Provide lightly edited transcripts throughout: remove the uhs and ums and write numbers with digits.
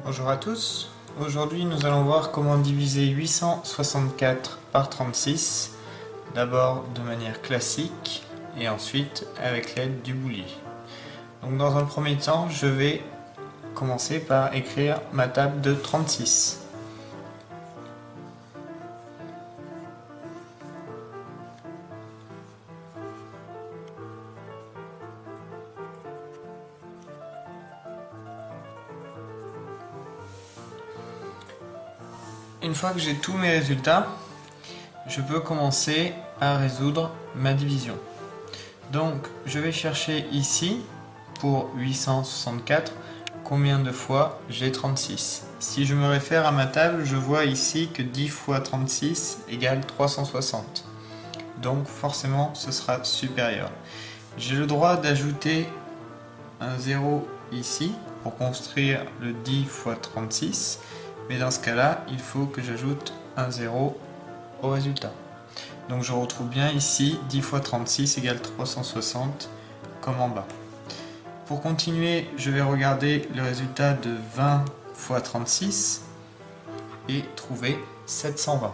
Bonjour à tous, aujourd'hui nous allons voir comment diviser 864 par 36, d'abord de manière classique et ensuite avec l'aide du boulier. Donc dans un premier temps, je vais commencer par écrire ma table de 36. Une fois que j'ai tous mes résultats, je peux commencer à résoudre ma division. Donc je vais chercher ici, pour 864, combien de fois j'ai 36. Si je me réfère à ma table, je vois ici que 10 fois 36 égale 360. Donc forcément ce sera supérieur. J'ai le droit d'ajouter un 0 ici pour construire le 10 fois 36. Mais dans ce cas-là, il faut que j'ajoute un 0 au résultat. Donc je retrouve bien ici 10 fois 36 égale 360 comme en bas. Pour continuer, je vais regarder le résultat de 20 fois 36 et trouver 720.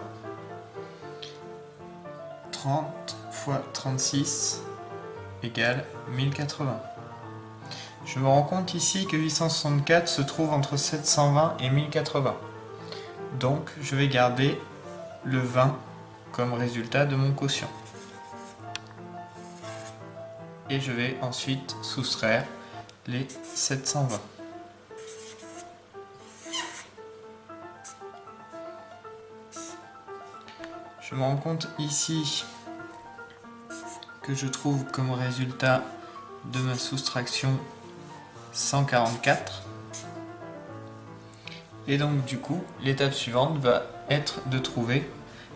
30 fois 36 égale 1080. Je me rends compte ici que 864 se trouve entre 720 et 1080. Donc je vais garder le 20 comme résultat de mon quotient. Et je vais ensuite soustraire les 720. Je me rends compte ici que je trouve comme résultat de ma soustraction 144. Et donc du coup, l'étape suivante va être de trouver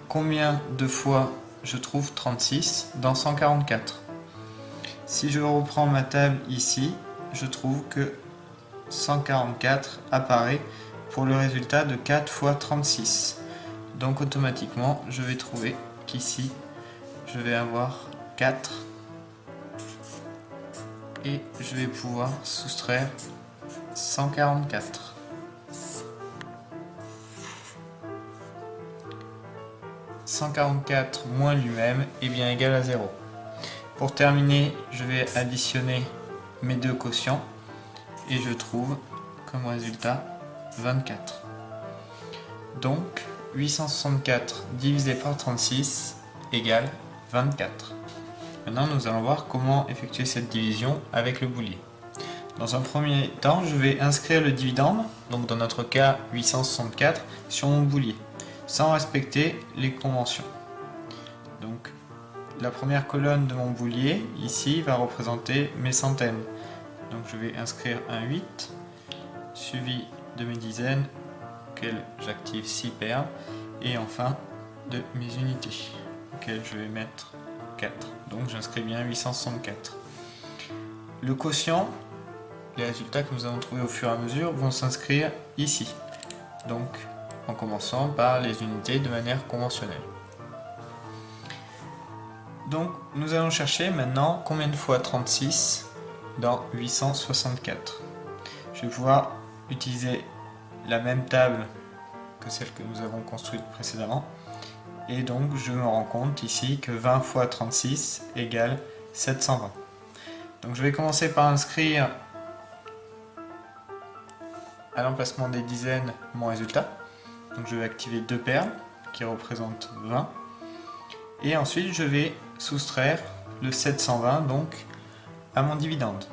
combien de fois je trouve 36 dans 144. Si je reprends ma table ici, je trouve que 144 apparaît pour le résultat de 4 fois 36. Donc automatiquement, je vais trouver qu'ici, je vais avoir 4 et je vais pouvoir soustraire 144. 144 moins lui-même est bien égal à 0. Pour terminer, je vais additionner mes deux quotients et je trouve comme résultat 24. Donc 864 divisé par 36 égale 24. Maintenant, nous allons voir comment effectuer cette division avec le boulier. Dans un premier temps, je vais inscrire le dividende, donc dans notre cas 864, sur mon boulier, sans respecter les conventions. Donc, la première colonne de mon boulier, ici, va représenter mes centaines. Donc je vais inscrire un 8, suivi de mes dizaines, auxquelles j'active 6 perles, et enfin de mes unités, auxquelles je vais mettre 4. Donc j'inscris bien 864. Le quotient, les résultats que nous allons trouver au fur et à mesure, vont s'inscrire ici. Donc en commençant par les unités de manière conventionnelle. Donc nous allons chercher maintenant combien de fois 36 dans 864. Je vais pouvoir utiliser la même table que celle que nous avons construite précédemment. Et donc je me rends compte ici que 20 fois 36 égale 720. Donc je vais commencer par inscrire à l'emplacement des dizaines mon résultat. Donc je vais activer 2 perles qui représentent 20. Et ensuite je vais soustraire le 720 donc à mon dividende.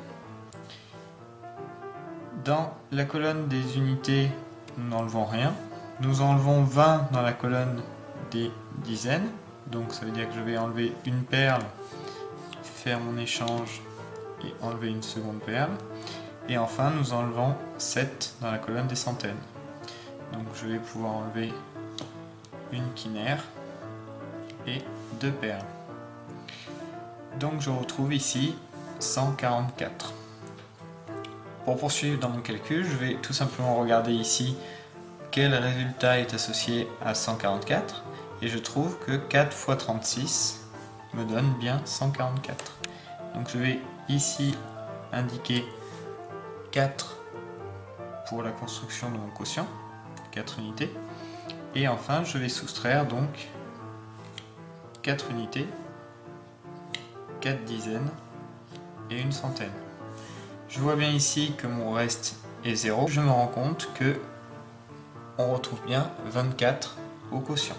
Dans la colonne des unités, nous n'enlevons rien. Nous enlevons 20 dans la colonne des dizaines. Donc ça veut dire que je vais enlever une perle, faire mon échange et enlever une seconde perle. Et enfin nous enlevons 7 dans la colonne des centaines. Donc je vais pouvoir enlever une quinaire et 2 perles. Donc je retrouve ici 144. Pour poursuivre dans mon calcul, je vais tout simplement regarder ici quel résultat est associé à 144 et je trouve que 4 fois 36 me donne bien 144. Donc je vais ici indiquer 4 pour la construction de mon quotient, 4 unités. Et enfin, je vais soustraire donc 4 unités, 4 dizaines et une centaine. Je vois bien ici que mon reste est 0. Je me rends compte que on retrouve bien 24 au quotient.